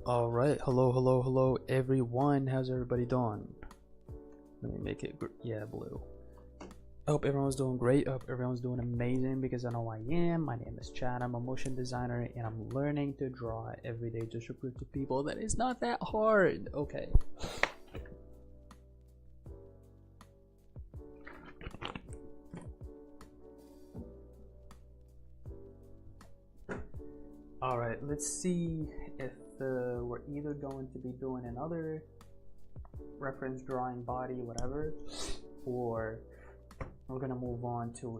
All right, hello everyone. How's everybody doing? Let me make it blue. I hope everyone's doing great. I hope everyone's doing amazing, because I know I am. My name is Chad. I'm a motion designer and I'm learning to draw every day just to prove to people that it's not that hard. Okay. All right, let's see if we're either going to be doing another reference drawing body, whatever, or we're gonna move on to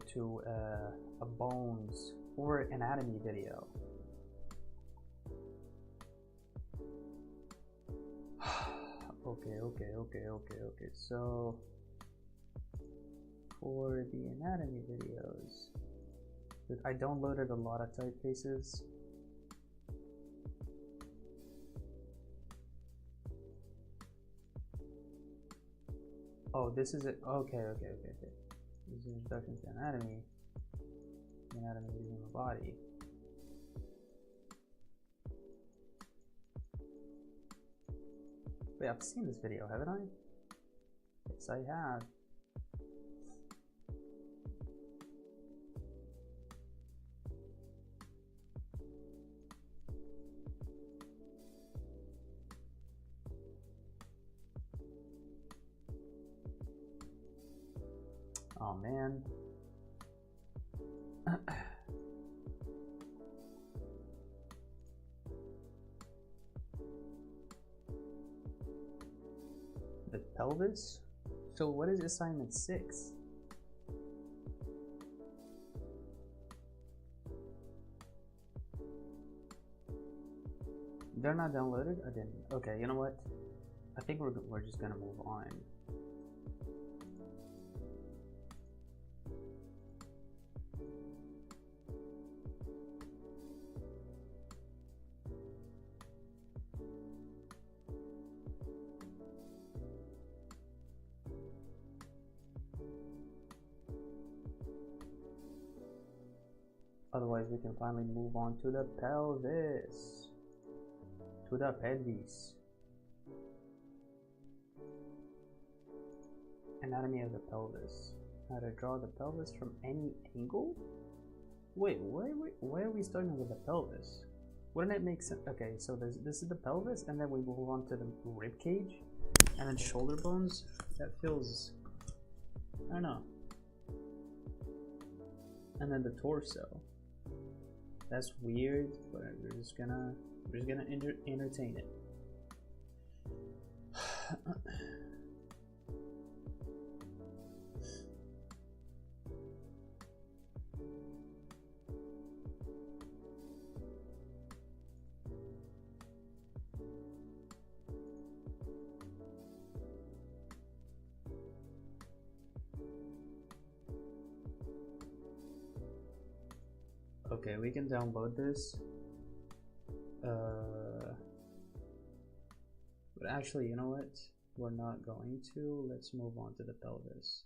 a bones or anatomy video. Okay. So for the anatomy videos, I downloaded a lot of typefaces. Oh, this is it. Okay. This is introduction to anatomy of the human body. Wait, I've seen this video, haven't I? Yes, I have. Oh man. The pelvis? So what is assignment 6? They're not downloaded? I didn't. Okay, you know what? I think we're just gonna move on. Otherwise, we can finally move on to the pelvis. To the pelvis. Anatomy of the pelvis. How to draw the pelvis from any angle? Wait, why are we starting with the pelvis? Wouldn't it make sense? Okay, so this is the pelvis, and then we move on to the rib cage, and then shoulder bones. That feels, I don't know. And then the torso. That's weird, but we're just gonna entertain it. Okay, we can download this. But actually, you know what? We're not going to. Let's move on to the pelvis.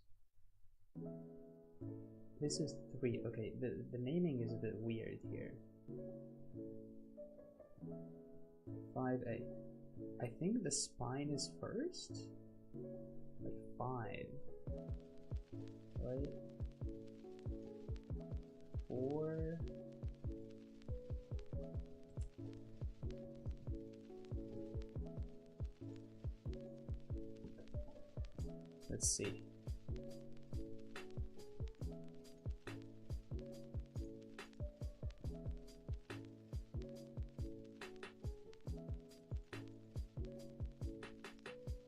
This is 3. Okay, the naming is a bit weird here. 5A. I think the spine is first? Like 5. Right? 4. Let's see.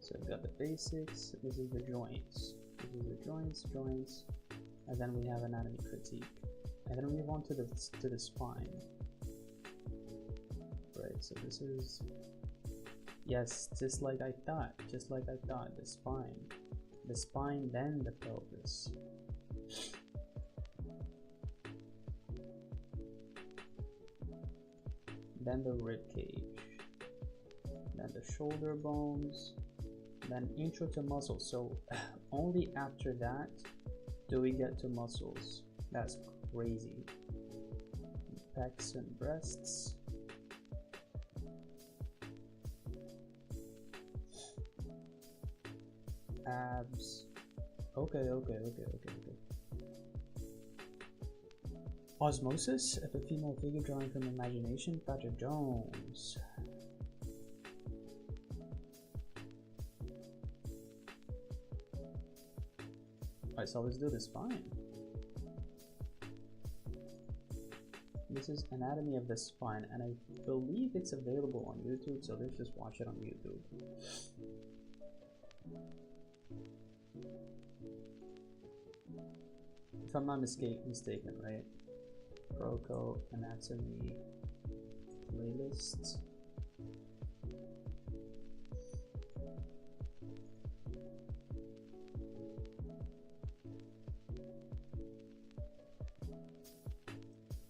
So I've got the basics. This is the joints. This is the joints, and then we have anatomy critique, and then we move on to the spine. Right. So this is, yes, just like I thought. The spine, then the pelvis. Then the rib cage. Then the shoulder bones. Then intro to muscles. So only after that do we get to muscles. That's crazy. Pecs and breasts. abs. Okay. Osmosis of a female figure drawing from imagination. Patrick Jones. Alright, so let's do the spine. This is anatomy of the spine, and I believe it's available on YouTube, so let's just watch it on YouTube. If I'm not mistaken, right? Proco anatomy playlist.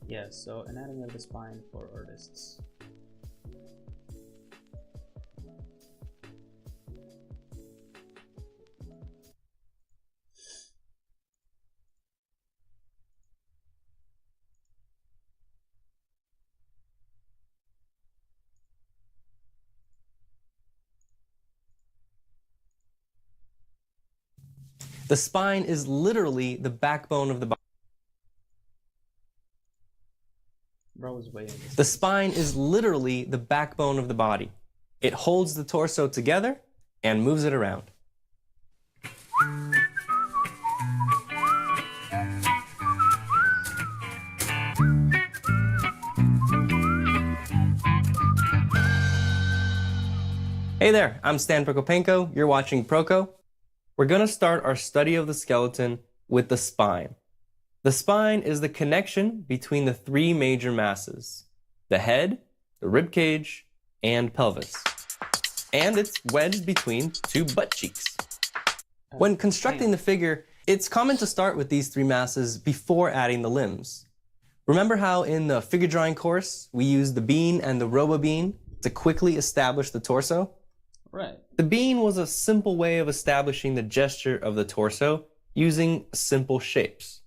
Yes, so anatomy of the spine for artists. The spine is literally the backbone of the body. Bro was waiting. The spine is literally the backbone of the body. It holds the torso together and moves it around. Hey there, I'm Stan Prokopenko. You're watching Proko. We're going to start our study of the skeleton with the spine. The spine is the connection between the three major masses: the head, the rib cage, and pelvis. And it's wedged between two butt cheeks. When constructing the figure, it's common to start with these three masses before adding the limbs. Remember how in the figure drawing course, we used the bean and the robo bean to quickly establish the torso? Right. The bean was a simple way of establishing the gesture of the torso using simple shapes.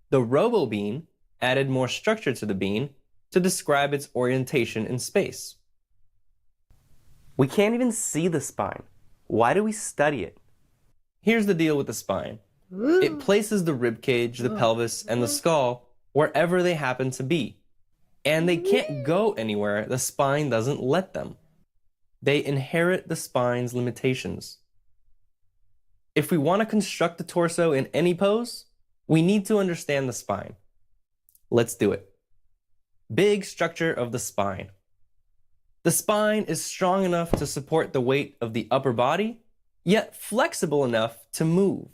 The robo bean added more structure to the bean to describe its orientation in space. We can't even see the spine. Why do we study it? Here's the deal with the spine. It places the rib cage, the pelvis, and the skull wherever they happen to be. And they can't go anywhere the spine doesn't let them. They inherit the spine's limitations. If we want to construct the torso in any pose, we need to understand the spine. Let's do it. Big structure of the spine. The spine is strong enough to support the weight of the upper body, yet flexible enough to move.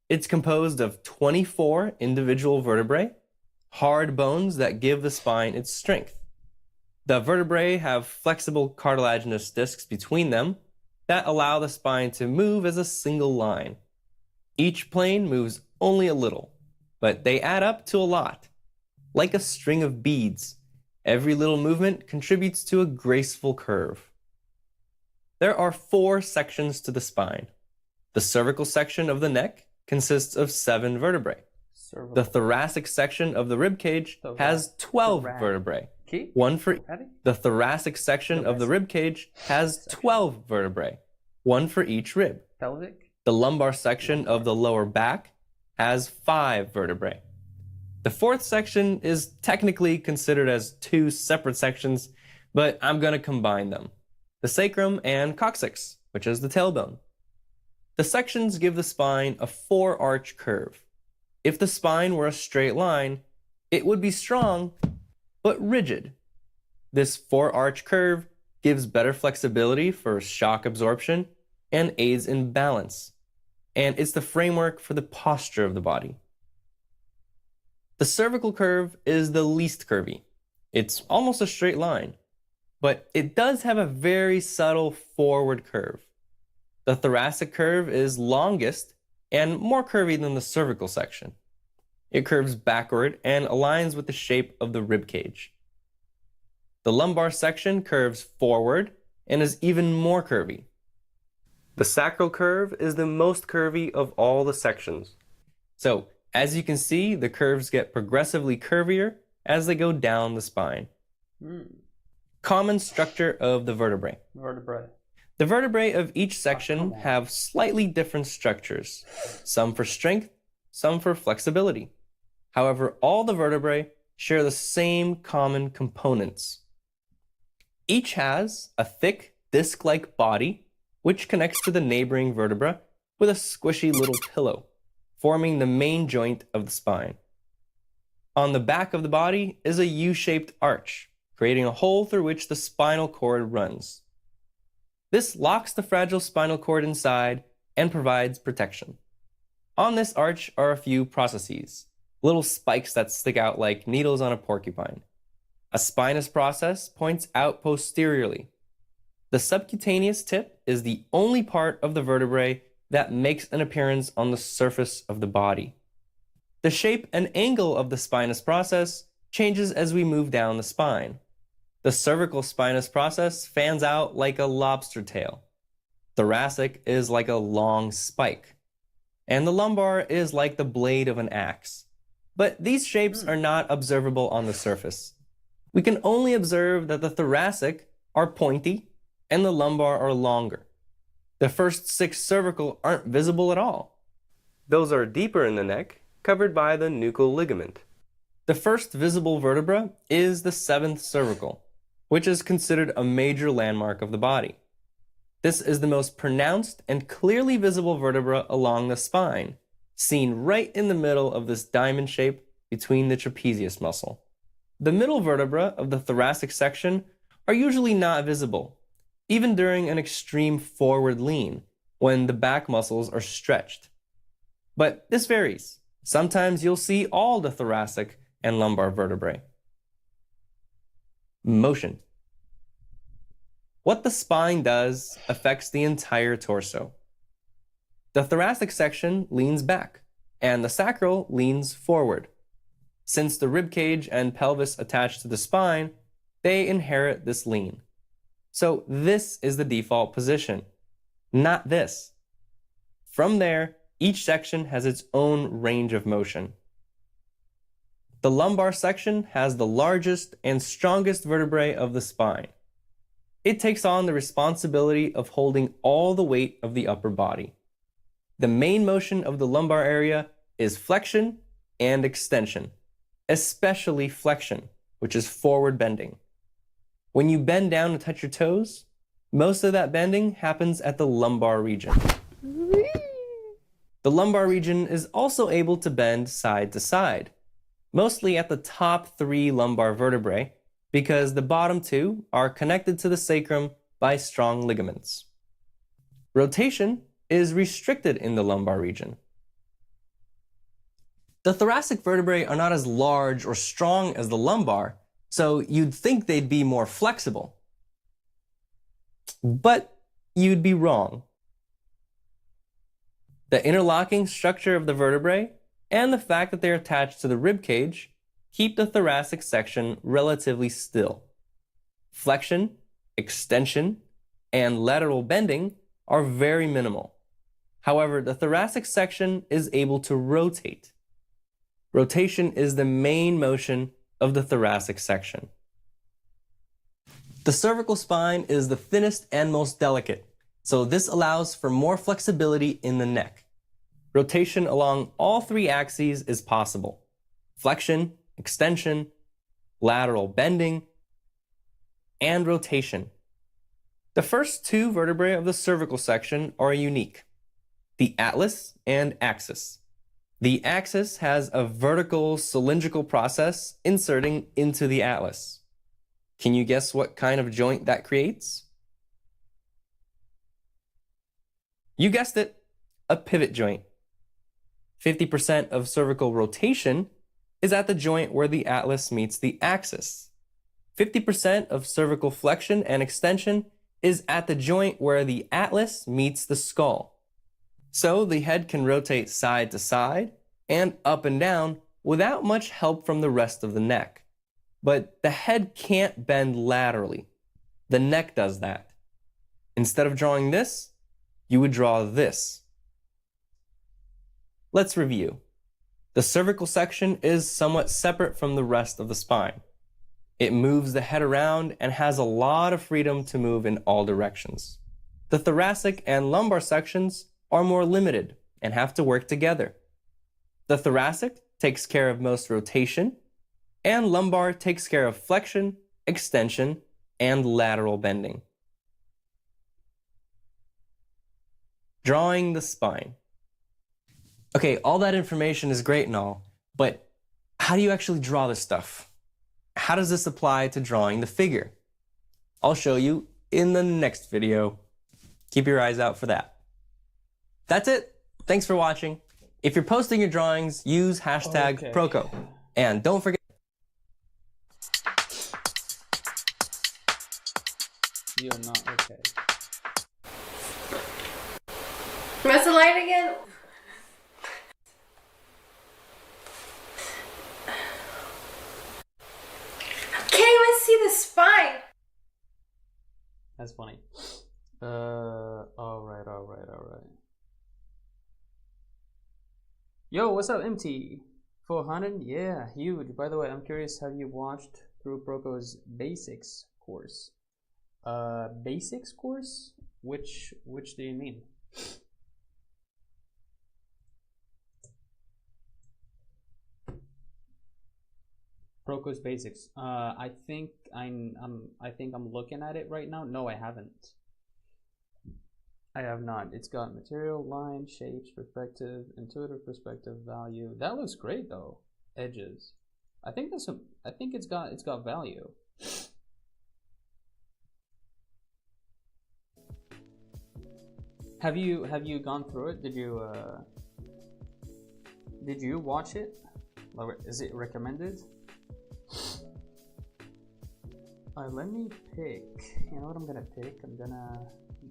It's composed of 24 individual vertebrae, hard bones that give the spine its strength. The vertebrae have flexible cartilaginous discs between them that allow the spine to move as a single line. Each plane moves only a little, but they add up to a lot. Like a string of beads, every little movement contributes to a graceful curve. There are 4 sections to the spine. The cervical section of the neck consists of 7 vertebrae. The thoracic section of the rib cage has 12 vertebrae. One for the thoracic section of the rib cage has 12 vertebrae, one for each rib. Pelvic. The lumbar section of the lower back has 5 vertebrae. The 4th section is technically considered as 2 separate sections, but I'm going to combine them: the sacrum and coccyx, which is the tailbone. The sections give the spine a 4-arch curve. If the spine were a straight line, it would be strong, but rigid. This 4-arch curve gives better flexibility for shock absorption and aids in balance, and it's the framework for the posture of the body. The cervical curve is the least curvy. It's almost a straight line, but it does have a very subtle forward curve. The thoracic curve is longest and more curvy than the cervical section. It curves backward and aligns with the shape of the rib cage. The lumbar section curves forward and is even more curvy. The sacral curve is the most curvy of all the sections. So, as you can see, the curves get progressively curvier as they go down the spine. Common structure of the vertebrae. The vertebrae of each section come on. have slightly different structures, some for strength, some for flexibility. However, all the vertebrae share the same common components. Each has a thick, disc-like body, which connects to the neighboring vertebra with a squishy little pillow, forming the main joint of the spine. On the back of the body is a U-shaped arch, creating a hole through which the spinal cord runs. This locks the fragile spinal cord inside and provides protection. On this arch are a few processes, little spikes that stick out like needles on a porcupine. A spinous process points out posteriorly. The subcutaneous tip is the only part of the vertebrae that makes an appearance on the surface of the body. The shape and angle of the spinous process changes as we move down the spine. The cervical spinous process fans out like a lobster tail. Thoracic is like a long spike. And the lumbar is like the blade of an axe. But these shapes are not observable on the surface. We can only observe that the thoracic are pointy and the lumbar are longer. The first 6 cervical aren't visible at all. Those are deeper in the neck, covered by the nuchal ligament. The first visible vertebra is the 7th cervical, which is considered a major landmark of the body. This is the most pronounced and clearly visible vertebra along the spine, seen right in the middle of this diamond shape between the trapezius muscle. The middle vertebra of the thoracic section are usually not visible, even during an extreme forward lean, when the back muscles are stretched. But this varies. Sometimes you'll see all the thoracic and lumbar vertebrae. Motion. What the spine does affects the entire torso. The thoracic section leans back, and the sacral leans forward. Since the ribcage and pelvis attach to the spine, they inherit this lean. So this is the default position, not this. From there, each section has its own range of motion. The lumbar section has the largest and strongest vertebrae of the spine. It takes on the responsibility of holding all the weight of the upper body. The main motion of the lumbar area is flexion and extension, especially flexion, which is forward bending. When you bend down to touch your toes, most of that bending happens at the lumbar region. The lumbar region is also able to bend side to side, mostly at the top 3 lumbar vertebrae, because the bottom 2 are connected to the sacrum by strong ligaments. Rotation is restricted in the lumbar region. The thoracic vertebrae are not as large or strong as the lumbar, so you'd think they'd be more flexible. But you'd be wrong. The interlocking structure of the vertebrae and the fact that they're attached to the rib cage keep the thoracic section relatively still. Flexion, extension, and lateral bending are very minimal. However, the thoracic section is able to rotate. Rotation is the main motion of the thoracic section. The cervical spine is the thinnest and most delicate, so this allows for more flexibility in the neck. Rotation along all 3 axes is possible. Flexion, extension, lateral bending, and rotation. The first 2 vertebrae of the cervical section are unique: the atlas and axis. The axis has a vertical cylindrical process inserting into the atlas. Can you guess what kind of joint that creates? You guessed it, a pivot joint. 50% of cervical rotation is at the joint where the atlas meets the axis. 50% of cervical flexion and extension is at the joint where the atlas meets the skull. So the head can rotate side to side and up and down without much help from the rest of the neck. But the head can't bend laterally. The neck does that. Instead of drawing this, you would draw this. Let's review. The cervical section is somewhat separate from the rest of the spine. It moves the head around and has a lot of freedom to move in all directions. The The thoracic and lumbar sections are more limited and have to work together. The thoracic takes care of most rotation, and lumbar takes care of flexion, extension, and lateral bending. Drawing the spine. Okay, all that information is great and all, but how do you actually draw this stuff? How does this apply to drawing the figure? I'll show you in the next video. Keep your eyes out for that. That's it. Thanks for watching. If you're posting your drawings, use hashtag Proco. And don't forget. You're not okay. Press the light again. Can't even see the spine. That's funny. Alright. Yo, what's up, MT? 400? Yeah, huge. By the way, I'm curious, have you watched through Proco's basics course? Basics course? Which do you mean? Proco's basics. I think I'm looking at it right now. No, I haven't. I have not. It's got material, line, shapes, perspective, intuitive perspective, value. That looks great though. Edges. I think it's got value. Have you gone through it? Did you watch it? Is it recommended? Let me pick. You know what I'm gonna pick? I'm gonna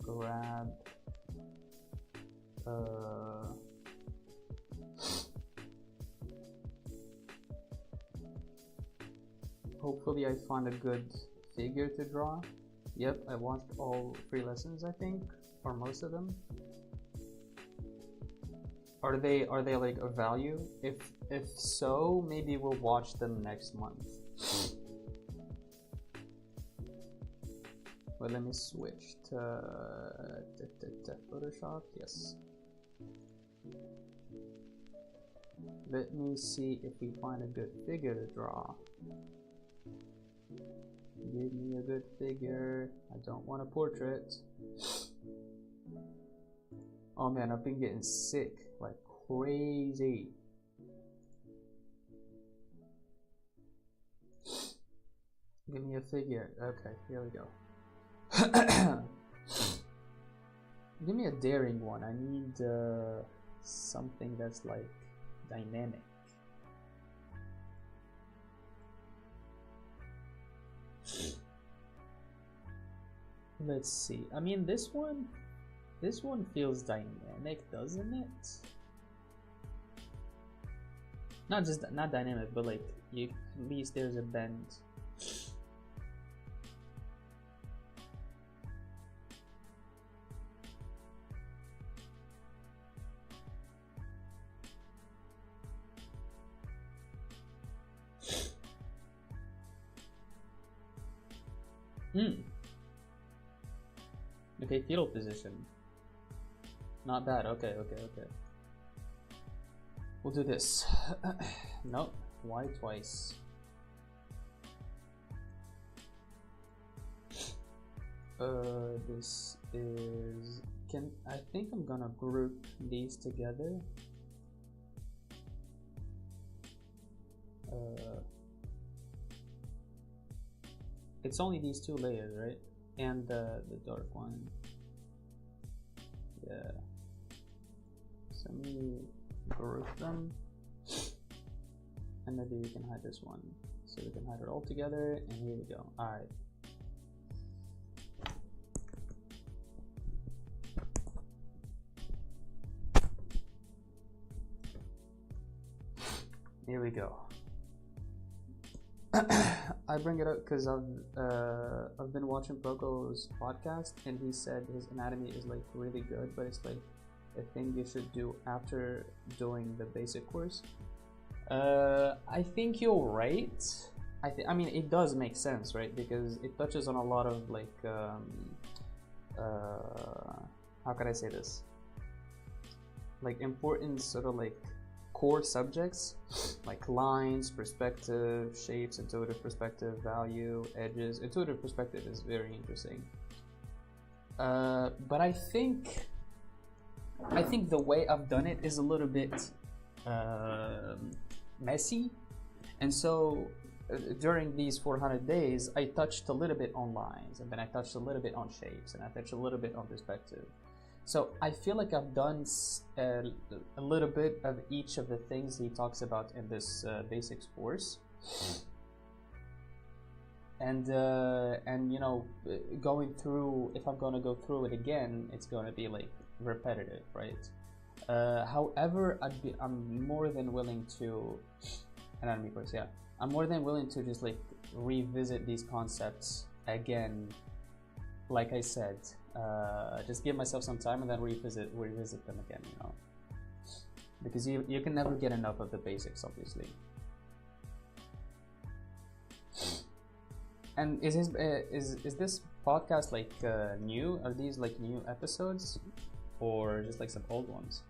grab hopefully I find a good figure to draw. Yep, I watched all 3 lessons, I think, or most of them. Are they like a value? If so, maybe we'll watch them next month. But let me switch to Photoshop. Yes. Let me see if we find a good figure to draw. Give me a good figure. I don't want a portrait. Oh man, I've been getting sick like crazy. Give me a figure. Okay, here we go. Give me a daring one. I need something that's like dynamic. Let's see. I mean, this one feels dynamic, doesn't it? Not dynamic, but like at least there's a bend. Okay, fetal position. Not bad. Okay. We'll do this. Nope. Why twice? This is. I think I'm gonna group these together. It's only these 2 layers, right? And the dark one. Yeah. So let me group them. And maybe we can hide this one. So we can hide it all together, and here we go. Alright. Here we go. I bring it up because I've been watching Proco's podcast, and he said his anatomy is like really good, but it's like a thing you should do after doing the basic course. I think you're right. I mean, it does make sense, right? Because it touches on a lot of like how can I say this? Like important sort of like core subjects, like lines, perspective, shapes, intuitive perspective, value, edges. Intuitive perspective is very interesting. But I think the way I've done it is a little bit messy, and so during these 400 days, I touched a little bit on lines, and then I touched a little bit on shapes, and I touched a little bit on perspective. So I feel like I've done a little bit of each of the things he talks about in this basics course. And you know, going through, if I'm going to go through it again, it's going to be like repetitive, right? However, I'm more than willing to, anatomy course, yeah. I'm more than willing to just like revisit these concepts again, like I said, just give myself some time and then revisit them again, you know, because you can never get enough of the basics, obviously. And is this podcast like new? Are these like new episodes, or just like some old ones?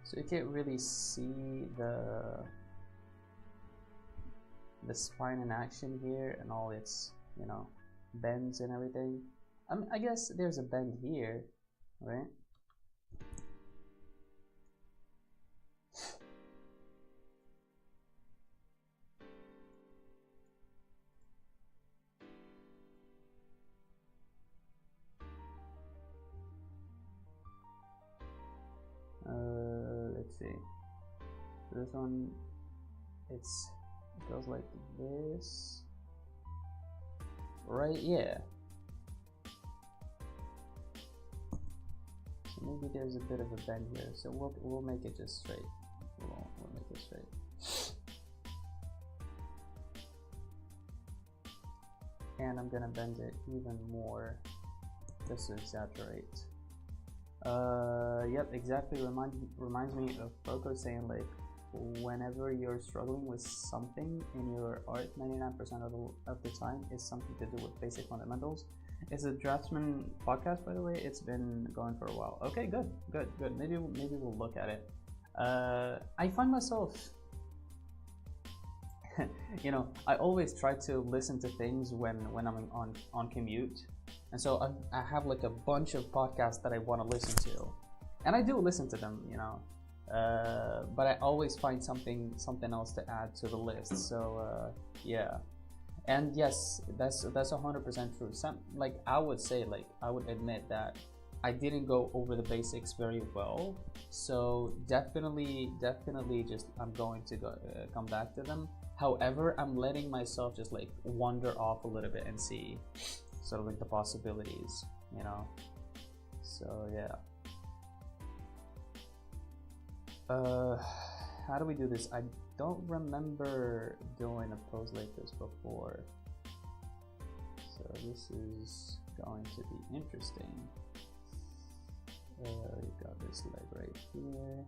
So you can't really see the spine in action here and all its, you know, bends and everything. I mean, I guess there's a bend here, right? Let's see. This one, it goes like this, right? Yeah. So maybe there's a bit of a bend here. So we'll make it just straight. We'll make it straight. And I'm gonna bend it even more just to exaggerate. Yep, exactly. Reminds me of Coco saying, like, whenever you're struggling with something in your art, 99% of the time is something to do with basic fundamentals. It's a Draftsman podcast, by the way. It's been going for a while. Okay, good. Maybe we'll look at it. I find myself, you know, I always try to listen to things when I'm on commute. And so I have like a bunch of podcasts that I want to listen to, and I do listen to them, you know, but I always find something else to add to the list. So yeah, and yes, that's 100% true. Like I would say, like I would admit that I didn't go over the basics very well. So definitely, just I'm going to come back to them. However, I'm letting myself just like wander off a little bit and see sort of like the possibilities, you know. So yeah. How do we do this? I don't remember doing a pose like this before, so this is going to be interesting. We got this leg right here.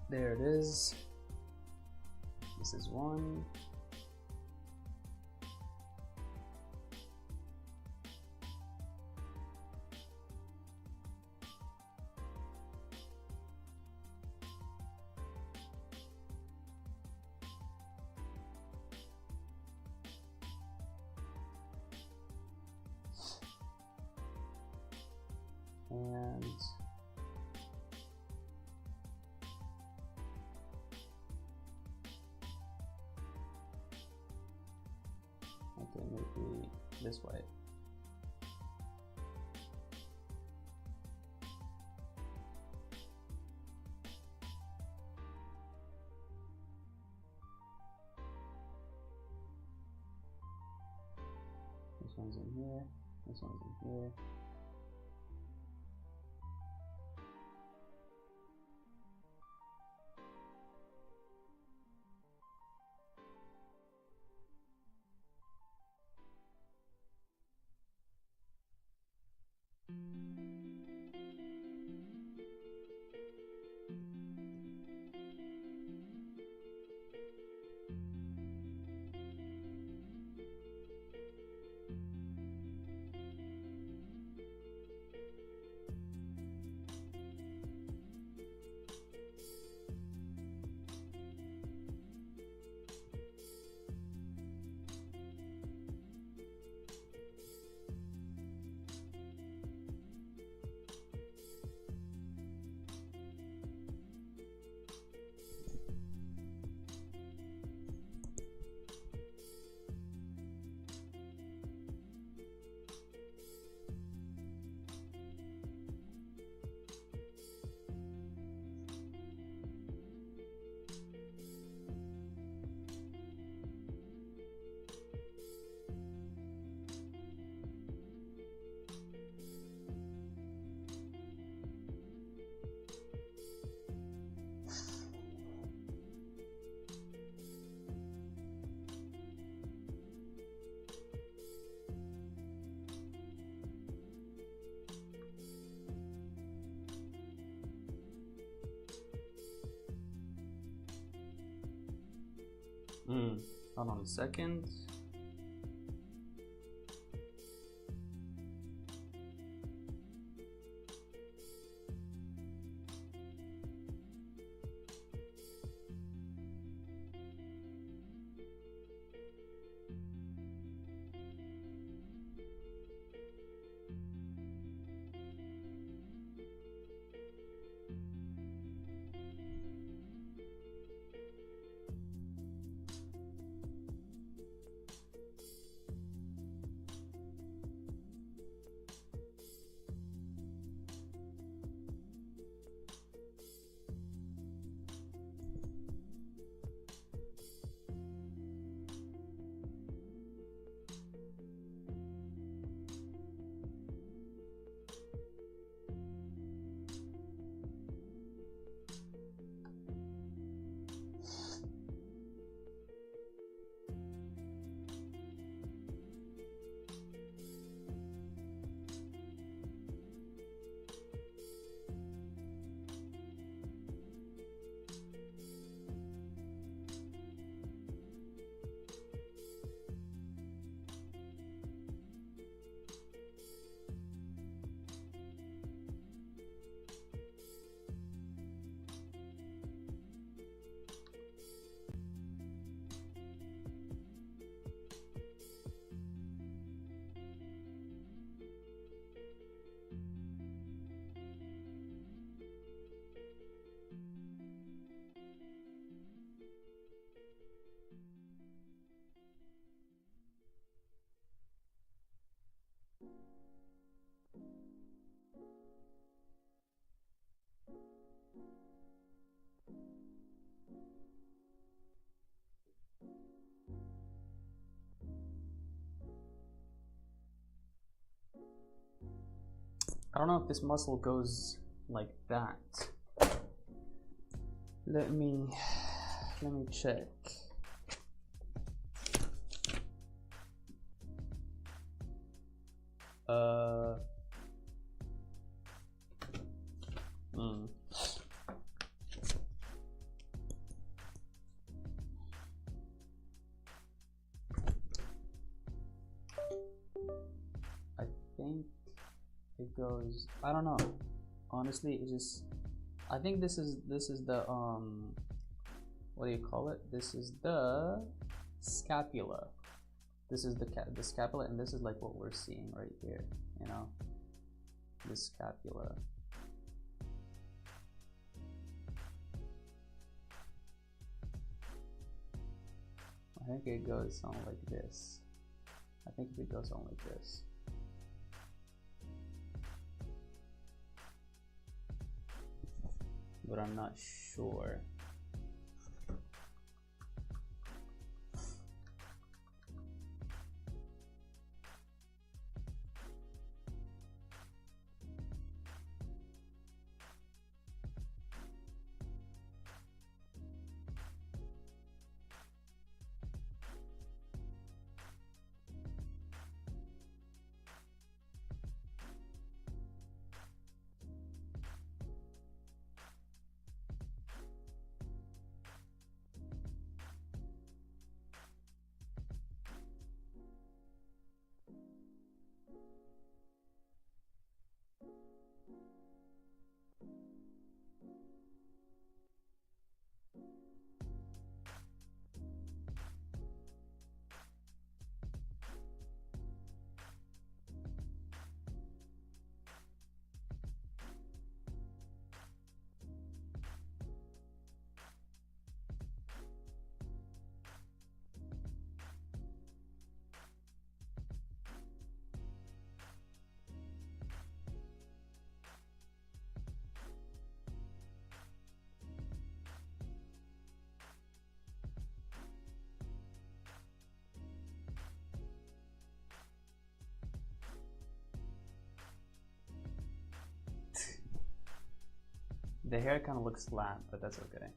There it is. This is one. be this way. This one's in here, this one's in here. Hold on a second. I don't know if this muscle goes like that. Let me check. I think it goes, I don't know, honestly. It just, I think this is the what do you call it, this is the scapula. This is the scapula, and this is like what we're seeing right here, you know, the scapula. I think it goes something like this. I think if it goes on like this. But I'm not sure. The hair kind of looks flat, but that's okay.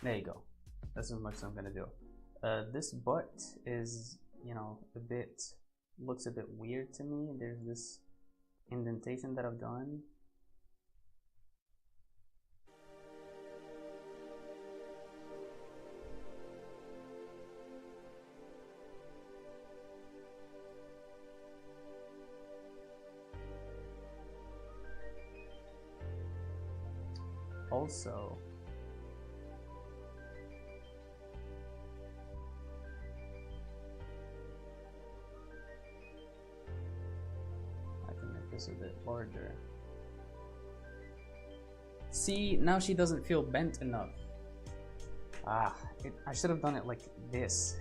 There you go. That's as much as I'm gonna do. This butt is, you know, looks a bit weird to me. There's this indentation that I've done. Also, a bit larger. See, now she doesn't feel bent enough. I should have done it like this.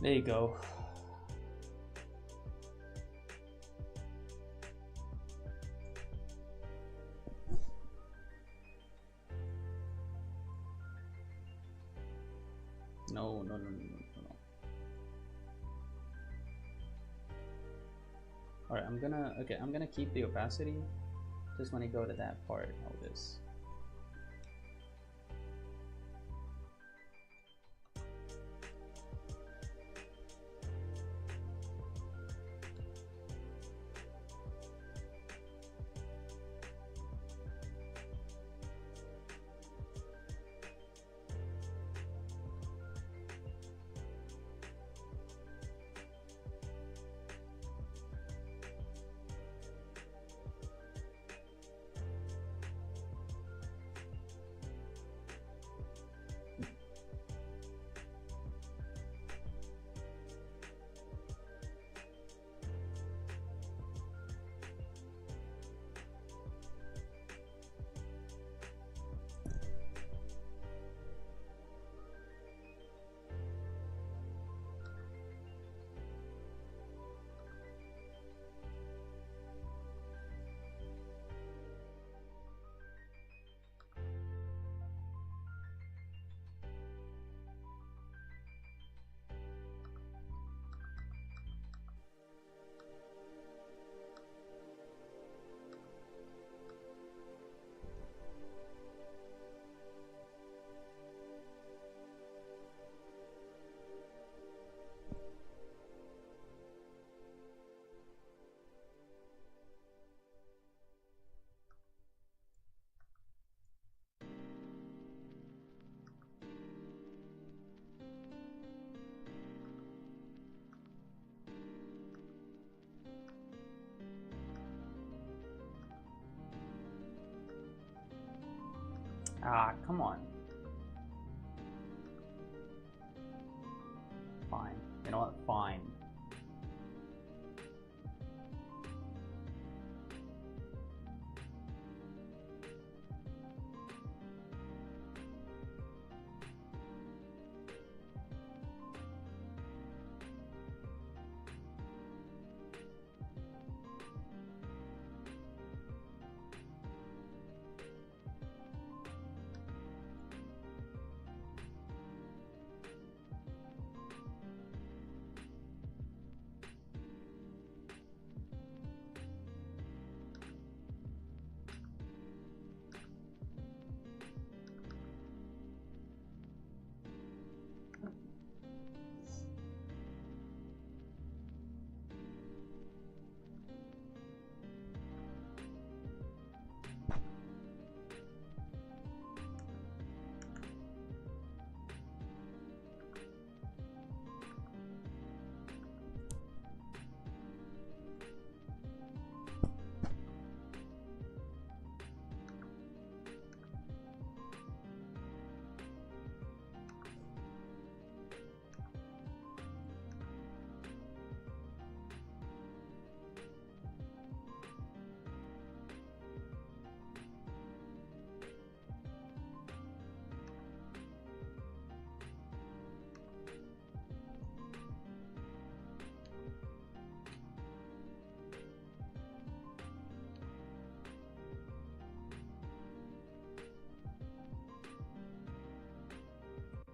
There you go. No. All right, I'm gonna keep the opacity. Just when I go to that part of this. Ah, come on. Fine. You know what? Fine.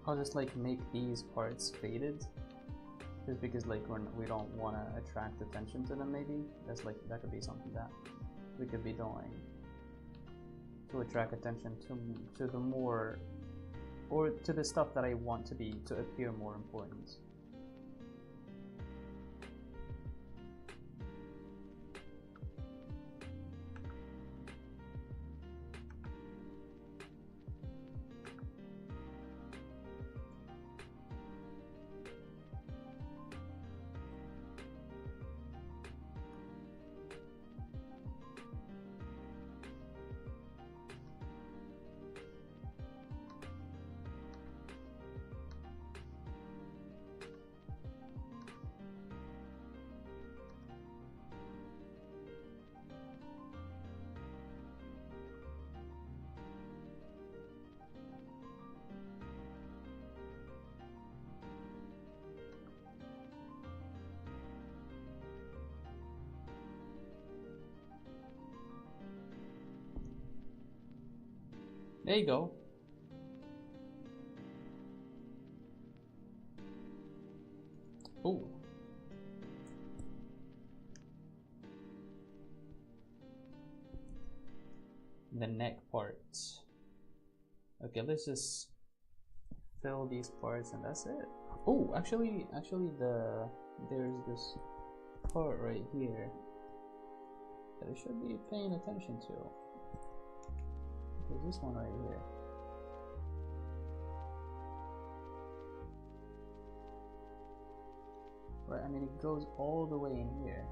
I'll just like make these parts faded, just because like we don't want to attract attention to them. Maybe that's like that could be something that we could be doing to attract attention to the more, or to the stuff that I want to appear more important. There you go. Oh. The neck part. Okay, let's just fill these parts and that's it. Oh, actually there's this part right here that I should be paying attention to. There's this one right here. Right, I mean it goes all the way in here.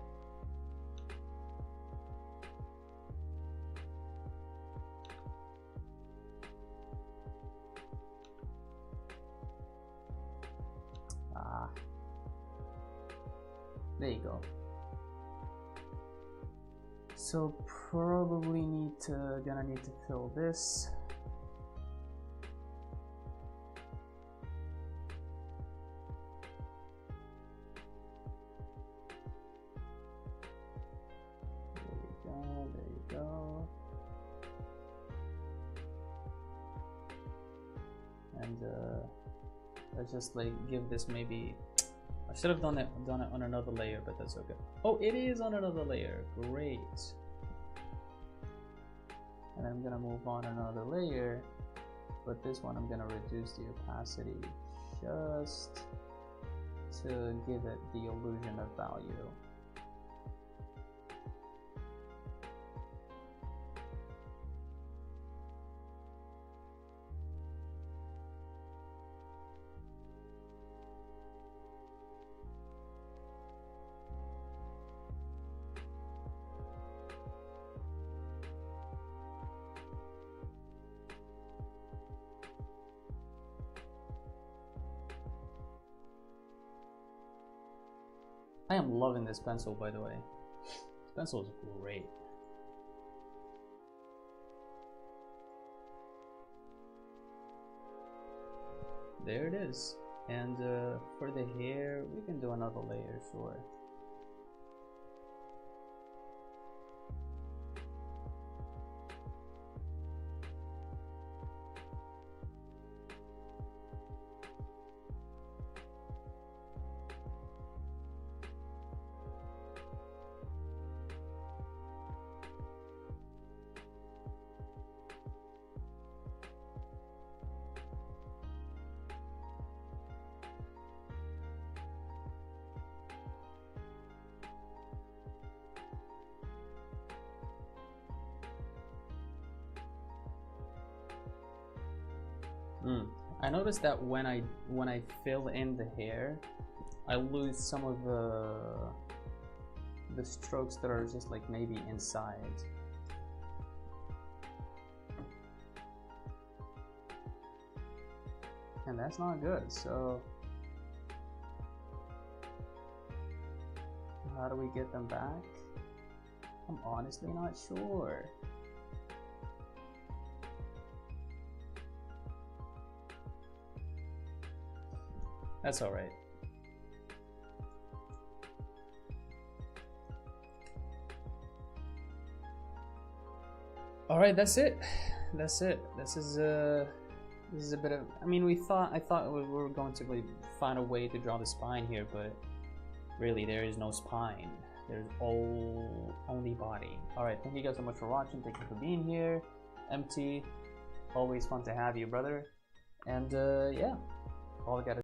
Ah. There you go. So probably gonna need to fill this. There you go. And let's just like give this maybe. I should have done it on another layer, but that's okay. Oh, it is on another layer. Great. And I'm gonna move on another layer, but this one I'm gonna reduce the opacity just to give it the illusion of value. I am loving this pencil, by the way. This pencil is great. There it is. And for the hair, we can do another layer, sure. I noticed that when I fill in the hair, I lose some of the strokes that are just like maybe inside. And that's not good, so how do we get them back? I'm honestly not sure. That's all right. All right, that's it. That's it. This is a bit of. I mean, I thought we were going to like find a way to draw the spine here, but really there is no spine. There's only body. All right, thank you guys so much for watching. Thank you for being here. MT, always fun to have you, brother. And yeah, all I gotta